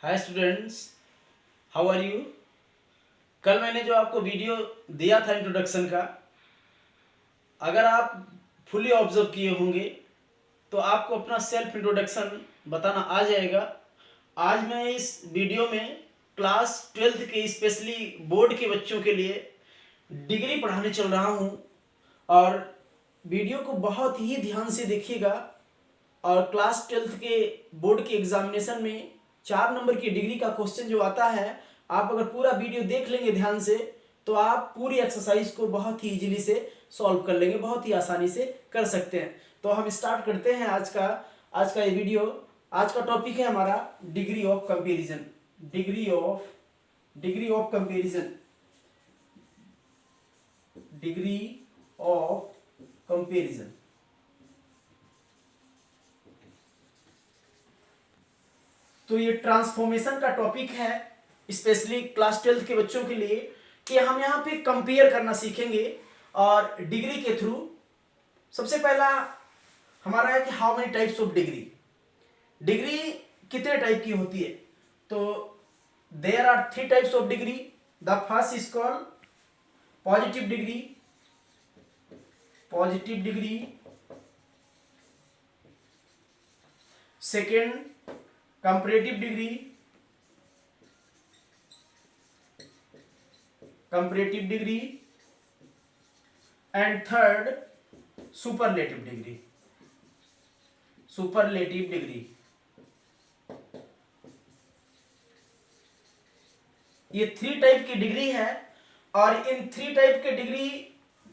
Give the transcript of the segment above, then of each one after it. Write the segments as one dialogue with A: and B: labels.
A: Hi students, how are you. कल मैंने जो आपको वीडियो दिया था इंट्रोडक्शन का, अगर आप फुली ऑब्जर्व किए होंगे तो आपको अपना सेल्फ इंट्रोडक्शन बताना आ जाएगा। आज मैं इस वीडियो में क्लास 12th के स्पेशली बोर्ड के बच्चों के लिए डिग्री पढ़ाने चल रहा हूँ और वीडियो को बहुत ही ध्यान से देखिएगा। और क्लास 12th के बोर्ड के एग्जामिनेशन में 4 नंबर की डिग्री का क्वेश्चन जो आता है, आप अगर पूरा वीडियो देख लेंगे ध्यान से तो आप पूरी एक्सरसाइज को बहुत ही इजीली से सॉल्व कर लेंगे, बहुत ही आसानी से कर सकते हैं। तो हम स्टार्ट करते हैं आज का ये वीडियो। आज का टॉपिक है हमारा degree of comparison. Degree of comparison degree of comparison. तो ये ट्रांसफॉर्मेशन का टॉपिक है स्पेशली क्लास 12th के बच्चों के लिए, कि हम यहाँ पे कंपेयर करना सीखेंगे और डिग्री के थ्रू। सबसे पहला हमारा है कि how many types of degree. Degree कितने टाइप की होती है? तो there are 3 types of degree. The first is called positive degree, second comparative degree and third superlative degree. ये 3 टाइप की डिग्री है और इन 3 टाइप के डिग्री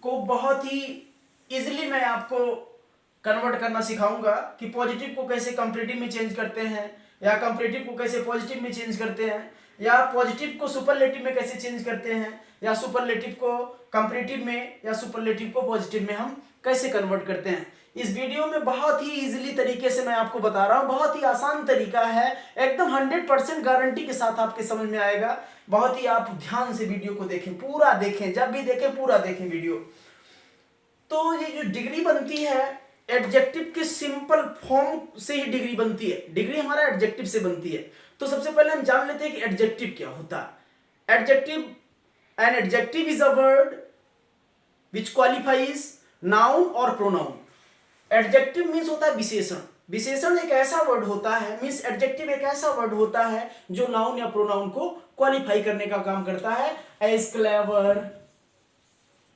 A: को बहुत ही इजीली मैं आपको कन्वर्ट करना सिखाऊंगा कि पॉजिटिव को कैसे कंपैरेटिव में चेंज करते हैं, या कंपैरेटिव को कैसे पॉजिटिव में चेंज करते हैं, या पॉजिटिव को सुपरलेटिव में कैसे चेंज करते हैं, या सुपरलेटिव को कंपैरेटिव में या सुपरलेटिव को पॉजिटिव में हम कैसे कन्वर्ट करते हैं। इस वीडियो में बहुत ही इजीली तरीके से मैं आपको बता रहा हूँ, बहुत ही आसान तरीका है, एकदम 100% गारंटी के साथ आपके समझ में आएगा। बहुत ही आप ध्यान से वीडियो को देखें, पूरा देखें, जब भी देखें पूरा देखें वीडियो। तो ये जो डिग्री बनती है एडजेक्टिव के सिंपल फॉर्म से ही डिग्री बनती है। डिग्री हमारा एडजेक्टिव से बनती है। तो सबसे पहले हम जान लेते हैं कि एडजेक्टिव क्या होता है। An adjective is a word which qualifies noun और प्रोनाउन। एडजेक्टिव मीन्स होता है विशेषण। विशेषण एक ऐसा वर्ड होता है, मीन्स एडजेक्टिव एक ऐसा वर्ड होता है जो नाउन या प्रोनाउन को क्वालिफाई करने का काम करता है। एज क्लेवर,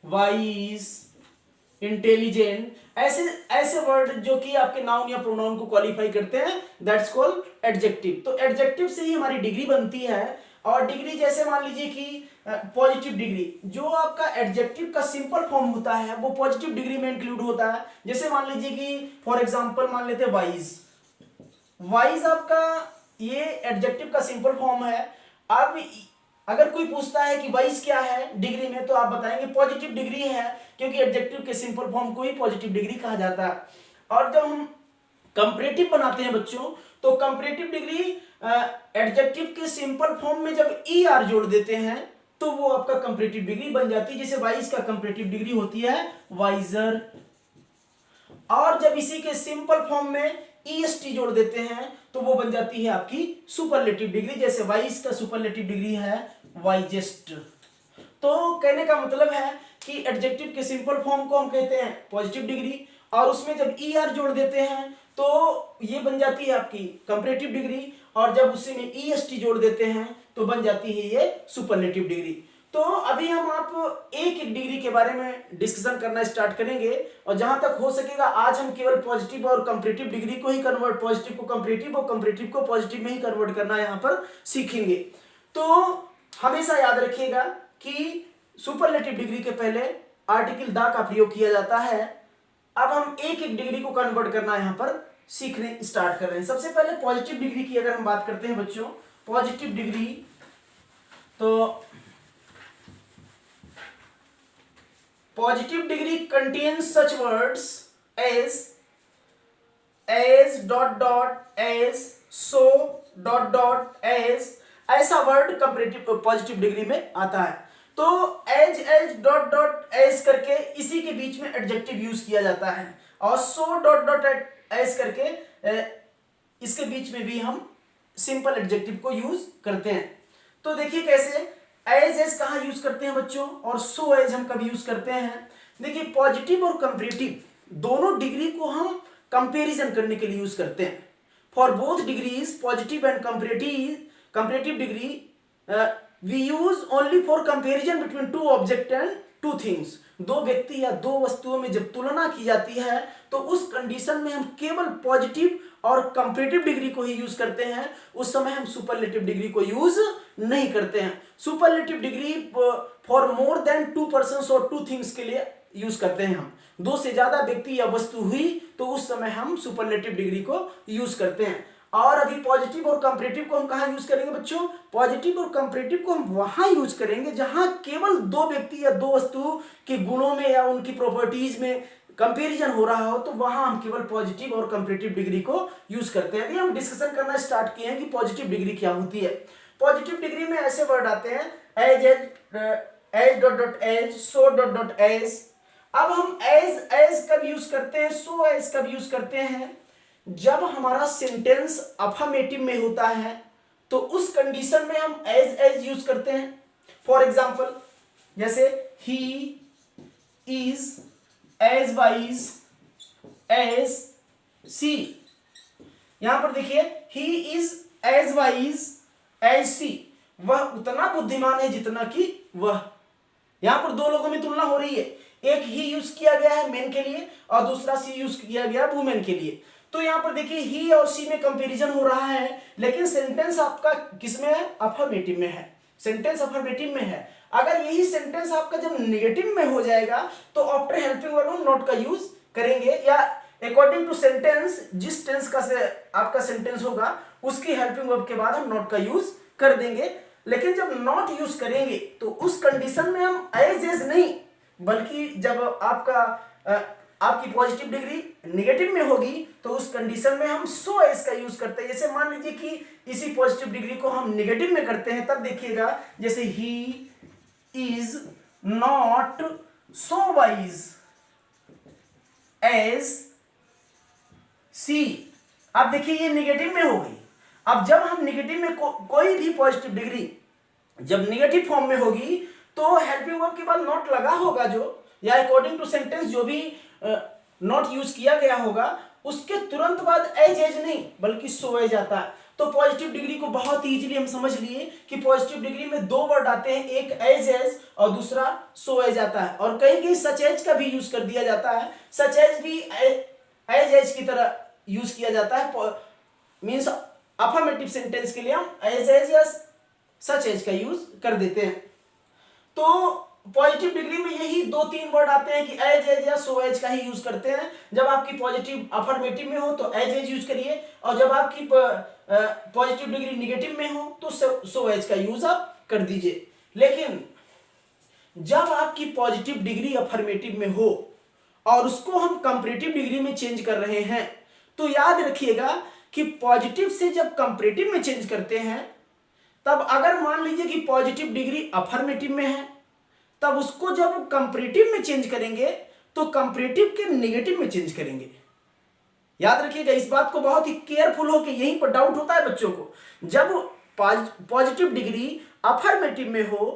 A: वाइज, इंटेलिजेंट, ऐसे वर्ड जो कि आपके नाउन या प्रोनाउन को क्वालिफाई करते हैं, दैट्स कॉल्ड एडजेक्टिव। तो एडजेक्टिव से ही हमारी डिग्री बनती है। और डिग्री जैसे मान लीजिए कि पॉजिटिव डिग्री, जो आपका एडजेक्टिव का सिंपल फॉर्म होता है वो पॉजिटिव डिग्री में इंक्लूड होता है। जैसे मान लीजिए कि फॉर एग्जांपल मान लेते हैं वाइज आपका ये एडजेक्टिव का सिंपल फॉर्म है। अब अगर कोई पूछता है कि वाइज क्या है डिग्री में, तो आप बताएंगे पॉजिटिव डिग्री है, क्योंकि एडजेक्टिव के सिंपल फॉर्म को ही पॉजिटिव डिग्री कहा जाता है। और जब हम कंपैरेटिव बनाते हैं बच्चों, तो कंपैरेटिव डिग्री एडजेक्टिव के सिंपल फॉर्म में जब ई आर जोड़ देते हैं तो वो आपका कंपैरेटिव डिग्री बन जाती है। जैसे वाइज का कंपैरेटिव डिग्री होती है वाइजर। और जब इसी के सिंपल फॉर्म में ईएसटी जोड़ देते हैं तो वो बन जाती है आपकी सुपरलेटिव डिग्री। जैसे वाइज का सुपरलेटिव डिग्री है वाइजेस्ट। तो कहने का मतलब है कि एडजेक्टिव के सिंपल फॉर्म को हम कहते हैं पॉजिटिव डिग्री, और उसमें जब ई आर जोड़ देते हैं तो ये बन जाती है आपकी कंपैरेटिव डिग्री, और जब उसी में ईएसटी जोड़ देते हैं तो बन जाती है ये सुपरलेटिव डिग्री। तो अभी हम आप एक एक डिग्री के बारे में डिस्कशन करना स्टार्ट करेंगे, और जहां तक हो सकेगा आज हम केवल पॉजिटिव और कंपैरेटिव डिग्री को ही कन्वर्ट, पॉजिटिव को कंपैरेटिव और कंपैरेटिव को पॉजिटिव में ही कन्वर्ट करना यहाँ पर सीखेंगे। तो हमेशा याद रखिएगा कि सुपरलेटिव डिग्री के पहले आर्टिकल द का प्रयोग किया जाता है। अब हम एक एक डिग्री को कन्वर्ट करना यहां पर सीखने स्टार्ट कर रहे हैं। सबसे पहले पॉजिटिव डिग्री की अगर हम बात करते हैं बच्चों, पॉजिटिव डिग्री, तो positive degree contains such words as dot dot as, so dot dot as, ऐसा वर्ड कंपैरेटिव पॉजिटिव डिग्री में आता है। तो एज डॉट डॉट एज करके इसी के बीच में एडजेक्टिव यूज किया जाता है, और सो डॉट डॉट एज करके इसके बीच में भी हम सिंपल एडजेक्टिव को यूज करते हैं। तो देखिए कैसे एज कहाँ यूज करते हैं बच्चों, और सो एज हम कब यूज करते हैं। देखिए पॉजिटिव और कंपेरेटिव दोनों डिग्री को हम कंपैरिजन करने के लिए यूज करते हैं। For both degrees positive and comparative degree we use only for comparison between two object and two things. दो व्यक्ति या दो वस्तुओं में जब तुलना की जाती है तो उस कंडीशन में हम केवल पॉजिटिव और कंपेरेटिव डिग्री को ही यूज करते हैं। उस समय हम सुपरलेटिव डिग्री को यूज नहीं करते हैं। Superlative degree for more than to persons और टू थिंग्स के लिए यूज करते हैं। हम दो से ज्यादा व्यक्ति या वस्तु हुई तो उस समय हम सुपरलेटिव डिग्री को यूज करते हैं। और अभी पॉजिटिव और कंपेरेटिव को हम कहाँ यूज करेंगे बच्चों, पॉजिटिव और कंपेरेटिव को हम वहां यूज करेंगे जहां केवल दो व्यक्ति या दो वस्तु के गुणों में या उनकी प्रॉपर्टीज में कंपैरिजन हो रहा हो, तो वहां हम केवल पॉजिटिव और कंपेरेटिव डिग्री को यूज करते हैं। अभी हम डिस्कशन करना स्टार्ट किए हैं कि पॉजिटिव डिग्री क्या होती है। पॉजिटिव डिग्री में ऐसे वर्ड आते हैं as dot dot as, so dot dot as. अब हम एज कब यूज करते हैं, सो एज कब यूज करते हैं, जब हमारा सेंटेंस अफर्मेटिव में होता है तो उस कंडीशन में हम एज यूज करते हैं। फॉर एग्जाम्पल जैसे he is as wise as she. यहां पर देखिए he is as wise as she, वह उतना बुद्धिमान है जितना कि वह। यहां पर दो लोगों में तुलना हो रही है, एक ही यूज किया गया है मेन के लिए और दूसरा सी यूज किया गया वुमेन के लिए। तो यहां पर देखिए ही और सी में कंपैरिजन हो रहा है, लेकिन सेंटेंस आपका किसमें है, अफर्मेटिव में है। सेंटेंस अफर्मेटिव में है। अगर यही सेंटेंस आपका जब नेगेटिव में हो जाएगा तो आफ्टर हेल्पिंग वर्ब हम नॉट का यूज करेंगे, या अकॉर्डिंग टू सेंटेंस जिस टेंस का से आपका सेंटेंस होगा उसकी हेल्पिंग वर्ब के बाद हम नॉट का यूज कर देंगे। लेकिन जब नॉट यूज करेंगे तो उस कंडीशन में हम एज नहीं, बल्कि जब आपकी पॉजिटिव डिग्री नेगेटिव में होगी तो उस कंडीशन में हम सो एज का यूज करते हैं। जैसे मान लीजिए कि इसी पॉजिटिव डिग्री को हम नेगेटिव में करते हैं, तब देखिएगा जैसे he is not so wise as she. अब देखिए ये नेगेटिव में हो गई। अब जब हम नेगेटिव में कोई भी पॉजिटिव डिग्री जब नेगेटिव फॉर्म में होगी तो हेल्पिंग वर्ब के बाद नॉट लगा होगा जो, या अकॉर्डिंग टू सेंटेंस जो भी नॉट यूज किया गया होगा उसके तुरंत बाद एज नहीं बल्कि सो एज आता है। तो पॉजिटिव डिग्री को बहुत इजीली हम समझ लिए कि पॉजिटिव डिग्री में दो वर्ड आते हैं, एक एज और दूसरा सो एज आता है। और कहीं कहीं सच एज का भी यूज कर दिया जाता है, सच एज भी एज की तरह यूज किया जाता है। मीन्स अफर्मेटिव सेंटेंस के लिए हम एज या सच एज का यूज कर देते हैं। तो पॉजिटिव डिग्री में यही दो तीन वर्ड आते हैं कि एज या सो एज का ही यूज करते हैं। जब आपकी पॉजिटिव अफर्मेटिव में हो तो एज यूज करिए, और जब आपकी पॉजिटिव डिग्री निगेटिव में हो तो सो एज का यूज आप कर दीजिए। लेकिन जब आपकी पॉजिटिव डिग्री अफर्मेटिव में हो और उसको हम कंपैरेटिव डिग्री में चेंज कर रहे हैं तो याद रखिएगा कि पॉजिटिव से जब कंपैरेटिव में चेंज करते हैं तब अगर मान लीजिए कि पॉजिटिव डिग्री अफर्मेटिव में है तब उसको जब कंपैरेटिव में चेंज करेंगे तो कंपैरेटिव के नेगेटिव में चेंज करेंगे। याद रखिएगा इस बात को, बहुत ही केयरफुल हो कि यहीं पर डाउट होता है बच्चों को। जब पॉजिटिव डिग्री अफर्मेटिव में हो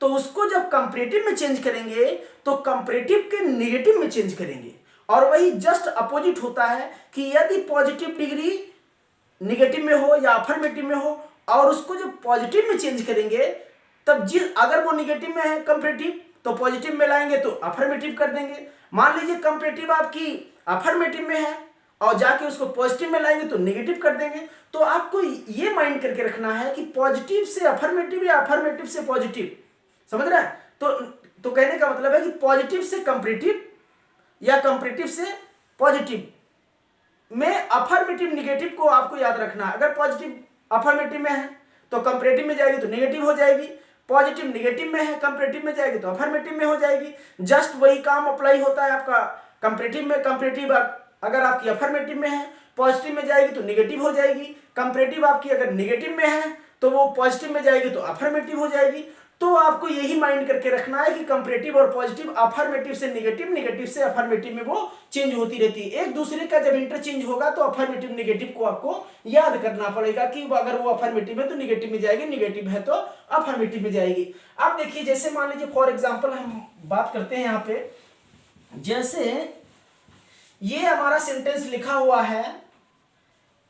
A: तो उसको जब कंपैरेटिव में चेंज करेंगे तो कंपैरेटिव के नेगेटिव में चेंज करेंगे। और वही जस्ट अपोजिट होता है कि यदि पॉजिटिव डिग्री नेगेटिव में हो या अफर्मेटिव में हो और उसको जब पॉजिटिव में चेंज करेंगे तब अगर वो निगेटिव में है कंपैरेटिव तो पॉजिटिव में लाएंगे तो अफर्मेटिव कर देंगे। मान लीजिए कंपैरेटिव आपकी अफर्मेटिव में है और जाके उसको पॉजिटिव में लाएंगे तो नेगेटिव कर देंगे। तो आपको ये माइंड करके रखना है कि पॉजिटिव से अफर्मेटिव या अफर्मेटिव से पॉजिटिव, समझ रहे हैं। तो कहने का मतलब है कि पॉजिटिव से कंपैरेटिव या कंपैरेटिव से पॉजिटिव में अफर्मेटिव निगेटिव को आपको याद रखना है। अगर पॉजिटिव अफर्मेटिव में है तो कंपैरेटिव में जाएगी तो नेगेटिव हो जाएगी, पॉजिटिव नेगेटिव में है कंपैरेटिव में जाएगी तो अफर्मेटिव में हो जाएगी। जस्ट वही काम अप्लाई होता है आपका कंपैरेटिव में। कंपैरेटिव अगर आपकी अफर्मेटिव में है पॉजिटिव में जाएगी तो नेगेटिव हो जाएगी, कंपैरेटिव आपकी अगर नेगेटिव में है तो वो पॉजिटिव में जाएगी तो अफर्मेटिव हो जाएगी। तो आपको यही माइंड करके रखना है कि कंपैरेटिव और पॉजिटिव अफर्मेटिव से नेगेटिव, नेगेटिव से अफर्मेटिव में वो चेंज होती रहती है। एक दूसरे का जब इंटरचेंज होगा तो अफर्मेटिव नेगेटिव को आपको याद करना पड़ेगा कि अगर वो अफर्मेटिव है तो नेगेटिव में जाएगी, नेगेटिव है तो अफर्मेटिव में जाएगी। अब देखिए जैसे मान लीजिए फॉर एग्जाम्पल हम बात करते हैं यहाँ पे, जैसे ये हमारा सेंटेंस लिखा हुआ है,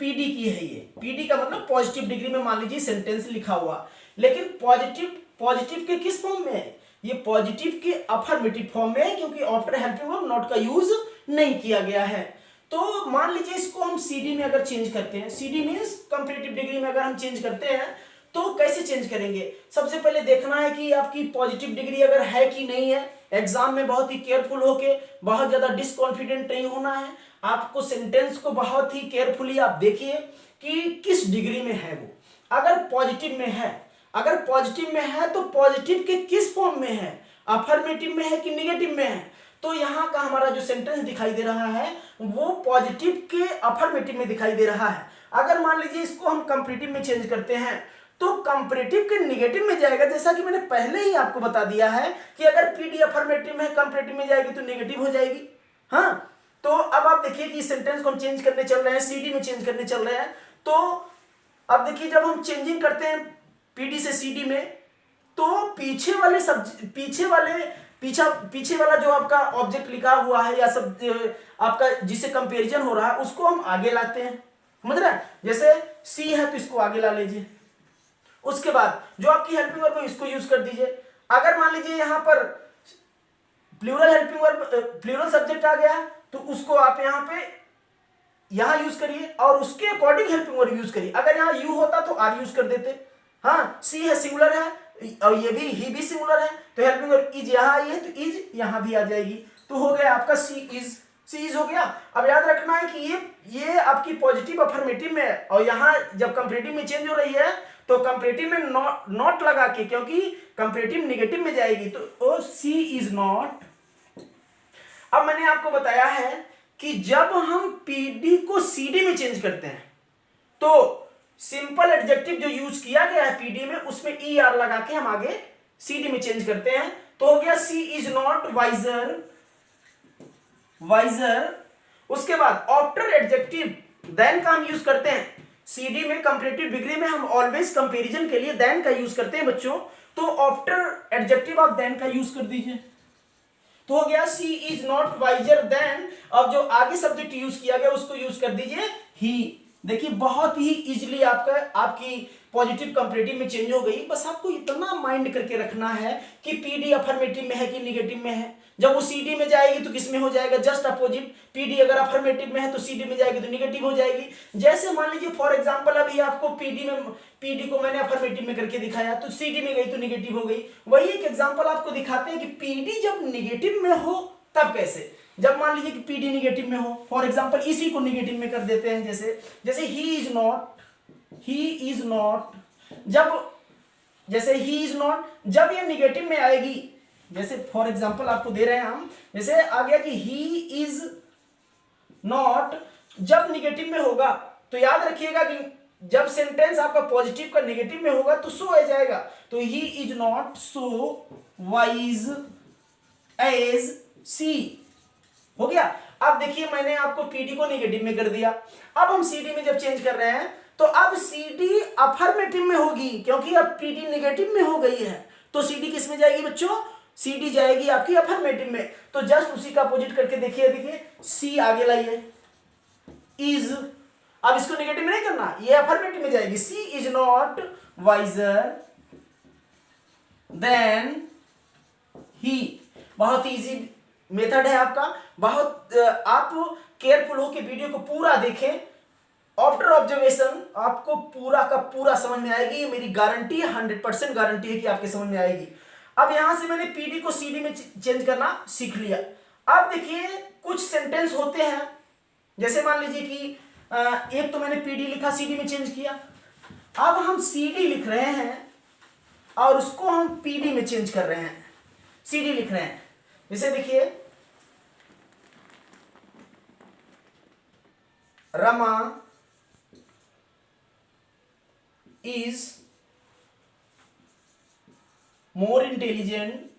A: पीडी की है, ये पीडी का मतलब पॉजिटिव डिग्री में मान लीजिए सेंटेंस लिखा हुआ, लेकिन पॉजिटिव पॉजिटिव के किस फॉर्म में है, ये पॉजिटिव के अफर्मेटिव फॉर्म में है, क्योंकि आफ्टर हेल्पिंग वर्ब नॉट का यूज नहीं किया गया है। तो मान लीजिए इसको हम सीडी में अगर चेंज करते हैं, सीडी मींस कंपैरेटिव डिग्री में अगर हम चेंज करते हैं तो कैसे चेंज करेंगे। सबसे पहले देखना है कि आपकी पॉजिटिव डिग्री अगर है कि नहीं है। एग्जाम में बहुत ही केयरफुल होके, बहुत ज्यादा डिसकॉन्फिडेंट नहीं होना है। आपको सेंटेंस को बहुत ही केयरफुली आप देखिए कि किस डिग्री में है वो। अगर पॉजिटिव में है, अगर पॉजिटिव में है तो पॉजिटिव के किस फॉर्म में है, अफर्मेटिव में है कि निगेटिव में है। तो यहाँ का हमारा जो सेंटेंस दिखाई दे रहा है वो पॉजिटिव के अफर्मेटिव में दिखाई दे रहा है। अगर मान लीजिए इसको हम कंपैरेटिव में चेंज करते हैं तो कंपैरेटिव के निगेटिव में जाएगा, जैसा कि मैंने पहले ही आपको बता दिया है कि अगर पीडी अफर्मेटिव में कंपैरेटिव में जाएगी तो नेगेटिव हो जाएगी। हाँ, तो अब आप देखिए कि इस सेंटेंस को हम चेंज करने चल रहे हैं, सीडी में चेंज करने चल रहे हैं। तो अब देखिए जब हम चेंजिंग करते हैं पीडी से सीडी में, तो पीछे वाला जो आपका ऑब्जेक्ट लिखा हुआ है या सब आपका जिससे कंपैरिजन हो रहा है उसको हम आगे लाते हैं, समझ रहे हैं। जैसे सी है तो इसको आगे ला लीजिए, उसके बाद जो आपकी हेल्पिंग वर्ब है इसको यूज कर दीजिए। अगर मान लीजिए यहां पर plural helping verb, plural subject आ गया तो उसको आप यहां पे यहां यूज करिए और उसके अकॉर्डिंग हेल्पिंग वर्ब यूज करिए। अगर यहां यू होता तो आर यूज कर देते। हाँ, सी है सिंगुलर है और ये भी ही भी सिंगुलर है, तो हेल्पिंग वर्ब इज यहां आई है तो इज यहां भी आ जाएगी। तो हो गया आपका सी इज हो गया। अब याद रखना है कि ये आपकी पॉजिटिव अफर्मेटिव में है और यहां जब कंपैरेटिव में चेंज हो रही है तो कंपैरेटिव में नॉट लगा के, क्योंकि कंपैरेटिव नेगेटिव में जाएगी तो सी इज नॉट। अब मैंने आपको बताया है कि जब हम पीडी को सीडी में चेंज करते हैं तो सिंपल एडजेक्टिव जो यूज किया गया है पीडी में उसमें ई आर लगा के हम आगे सीडी में चेंज करते हैं। तो हो गया सी इज नॉट वाइजर, वाइजर। उसके बाद आफ्टर एडजेक्टिव देन का हम यूज करते हैं। सीडी में कंपैरेटिव डिग्री में हम ऑलवेज कंपैरिजन के लिए देन का यूज करते हैं बच्चों, तो आफ्टर एडजेक्टिव आप देन का यूज कर दीजिए। तो हो गया सी इज नॉट वाइजर देन। अब जो आगे सब्जेक्ट यूज किया गया उसको यूज कर दीजिए ही। देखिए बहुत ही इजीली आपकी पॉजिटिव कंपैरेटिव में चेंज हो गई। बस आपको इतना माइंड करके रखना है कि पीडी अफर्मेटिव में है कि निगेटिव में है। जब वो सीडी में जाएगी तो किस में हो जाएगा, जस्ट अपोजिट। पीडी अगर अफर्मेटिव में है तो सीडी में जाएगी तो निगेटिव हो जाएगी। जैसे मान लीजिए फॉर एग्जांपल अभी आपको पीडी को मैंने अफर्मेटिव में करके दिखाया तो सीडी में गई तो निगेटिव हो गई। वही एक एग्जांपल आपको दिखाते हैं कि पीडी जब निगेटिव में हो तब कैसे। जब मान लीजिए कि पीडी निगेटिव में हो, फॉर एग्जांपल इसी को निगेटिव में कर देते हैं, जैसे ही इज नॉट, जैसे ही इज नॉट जब ये निगेटिव में आएगी, जैसे फॉर एग्जांपल आपको दे रहे हैं हम, जैसे आ गया कि ही इज नॉट, जब निगेटिव में होगा तो याद रखिएगा कि जब सेंटेंस आपका पॉजिटिव का निगेटिव में होगा तो सो आ जाएगा। तो he is not so wise as she हो गया। अब देखिए मैंने आपको पीडी को नेगेटिव में कर दिया। अब हम सीडी में जब चेंज कर रहे हैं तो अब सीडी अफर्मेटिव में होगी, क्योंकि अब पीडी नेगेटिव में हो गई है। तो सीडी किस में जाएगी बच्चों, सीडी जाएगी आपकी अफर्मेटिव में। तो जस्ट उसी का अपोजिट करके देखिए सी आगे लाइए इज। अब इसको नेगेटिव में नहीं करना, ये अफर्मेटिव में जाएगी। She is not wiser than he. बहुत इजी मेथड है आपका। बहुत आप केयरफुल हो कि वीडियो को पूरा देखें। आफ्टर ऑब्जर्वेशन आपको पूरा का पूरा समझ में आएगी, ये मेरी गारंटी है, 100% गारंटी है कि आपके समझ में आएगी। अब यहां से मैंने पीडी को सीडी में चेंज करना सीख लिया। अब देखिए कुछ सेंटेंस होते हैं, जैसे मान लीजिए कि एक तो मैंने पीडी लिखा, सीडी में चेंज किया। अब हम सीडी लिख रहे हैं और उसको हम पीडी में चेंज कर रहे हैं, सीडी लिख रहे हैं। जैसे देखिए Rama is more intelligent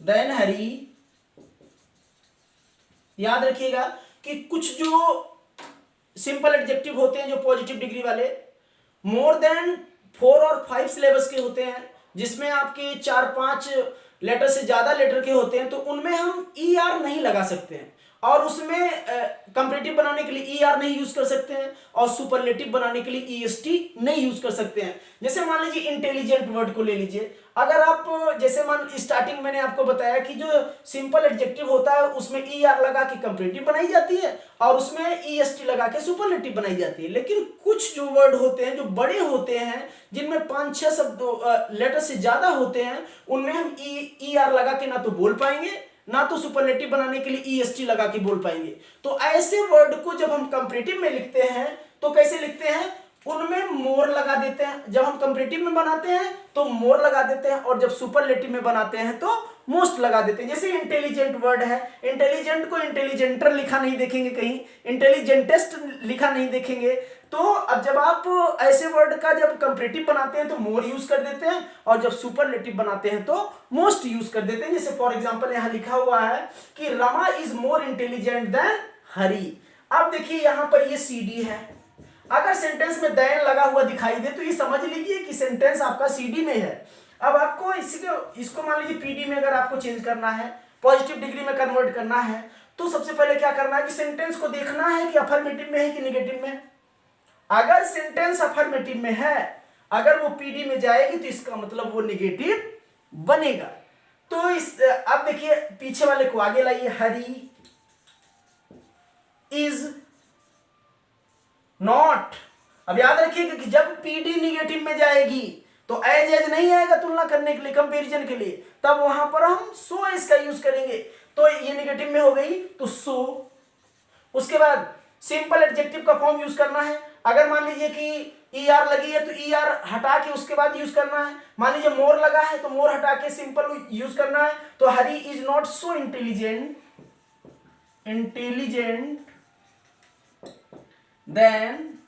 A: than Hari. याद रखिएगा कि कुछ जो सिंपल एडजेक्टिव होते हैं जो पॉजिटिव डिग्री वाले, मोर देन 4 और 5 सिलेबस के होते हैं, जिसमें आपके 4-5 लेटर से ज्यादा लेटर के होते हैं, तो उनमें हम ई आर नहीं लगा सकते हैं, और उसमें कंपैरेटिव बनाने के लिए ई आर नहीं यूज कर सकते हैं, और सुपरलेटिव बनाने के लिए ई एस टी नहीं यूज कर सकते हैं। जैसे मान लीजिए इंटेलिजेंट वर्ड को ले लीजिए, अगर आप जैसे मान स्टार्टिंग मैंने आपको बताया कि जो सिंपल एडजेक्टिव होता है उसमें ई आर लगा के कंपैरेटिव बनाई जाती है, और उसमें ई एस टी लगा के सुपरलेटिव बनाई जाती है। लेकिन कुछ जो वर्ड होते हैं जो बड़े होते हैं, जिनमें 5-6 शब्द लेटर से ज्यादा होते हैं, उनमें हम ई आर लगा के ना तो बोल पाएंगे, ना तो सुपरलेटिव बनाने के लिए ई एस टी लगा के बोल पाएंगे। तो ऐसे वर्ड को जब हम कंपैरेटिव में लिखते हैं तो कैसे लिखते हैं, उनमें मोर लगा देते हैं। जब हम कंपैरेटिव में बनाते हैं तो मोर लगा देते हैं, और जब सुपरलेटिव में बनाते हैं तो मोस्ट लगा देते हैं। जैसे इंटेलिजेंट वर्ड है, इंटेलिजेंट को इंटेलिजेंटर लिखा नहीं देखेंगे कहीं, इंटेलिजेंटेस्ट लिखा नहीं देखेंगे। तो अब जब आप ऐसे वर्ड का जब कंपैरेटिव बनाते हैं तो मोर यूज कर देते हैं, और जब सुपरलेटिव बनाते हैं तो मोस्ट यूज कर देते हैं। जैसे फॉर एग्जांपल यहां लिखा हुआ है कि Rama is more intelligent than Hari. अब देखिए यहां पर ये सीडी है, अगर सेंटेंस में देन लगा हुआ दिखाई दे तो ये समझ लीजिए कि सेंटेंस आपका सीडी में है। अब आपको इसको मान लीजिए पीडी में अगर आपको चेंज करना है, पॉजिटिव डिग्री में कन्वर्ट करना है, तो सबसे पहले क्या करना है कि सेंटेंस को देखना है कि अफर्मेटिव में है कि नेगेटिव में। अगर सेंटेंस अफर्मेटिव में है, अगर वो पीडी में जाएगी तो इसका मतलब वो नेगेटिव बनेगा। तो अब देखिए पीछे वाले को आगे लाइए, हरी इज नॉट। अब याद रखिएगा कि जब पीडी निगेटिव में जाएगी तो एज नहीं आएगा तुलना करने के लिए, कंपैरिजन के लिए, तब वहां पर हम सो इसका यूज करेंगे। तो ये निगेटिव में हो गई तो सो। उसके बाद सिंपल एडजेक्टिव का फॉर्म यूज करना है। अगर मान लीजिए कि ई आर लगी है तो ई आर हटा के उसके बाद यूज करना है। मान लीजिए मोर लगा है तो मोर हटा के सिंपल यूज करना है। तो Hari is not so intelligent than,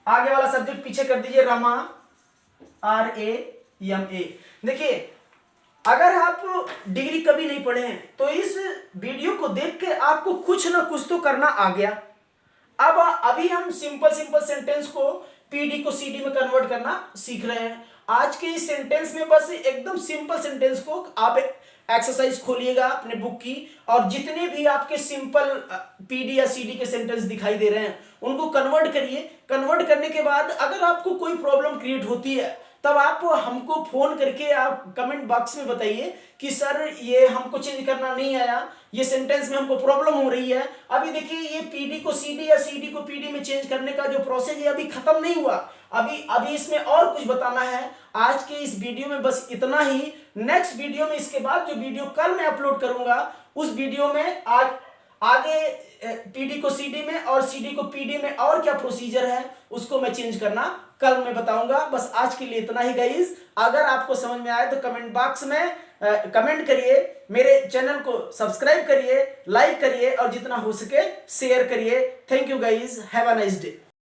A: आगे वाला सब्जेक्ट पीछे कर दीजिए, रमा RAMA। देखिए अगर आप डिग्री कभी नहीं पढ़े हैं तो इस वीडियो को देख के आपको कुछ ना कुछ तो करना आ गया। अब अभी हम सिंपल सेंटेंस को पीडी को सीडी में कन्वर्ट करना सीख रहे हैं। आज के इस सेंटेंस में बस एकदम सिंपल सेंटेंस को आप एक्सरसाइज खोलिएगा अपने बुक की, और जितने भी आपके सिंपल पीडी या सीडी के सेंटेंस दिखाई दे रहे हैं उनको कन्वर्ट करिए। कन्वर्ट करने के बाद अगर आपको कोई प्रॉब्लम क्रिएट होती है तब आप हमको फोन करके आप कमेंट बॉक्स में बताइए कि सर ये हमको चेंज करना नहीं आया, ये सेंटेंस में हमको प्रॉब्लम हो रही है। अभी देखिए ये पीडी को सीडी या सीडी को पीडी में चेंज करने का जो प्रोसेस है अभी खत्म नहीं हुआ, अभी इसमें और कुछ बताना है। आज के इस वीडियो में बस इतना ही। नेक्स्ट वीडियो में इसके बाद जो वीडियो कल मैं अपलोड करूंगा उस वीडियो में आगे पीडी को सीडी में और सीडी को पीडी में और क्या प्रोसीजर है उसको मैं चेंज करना कल मैं बताऊंगा। बस आज के लिए इतना ही गाइस। अगर आपको समझ में आए तो कमेंट बॉक्स में कमेंट करिए, मेरे चैनल को सब्सक्राइब करिए, लाइक करिए और जितना हो सके शेयर करिए। Thank you guys, have a nice day.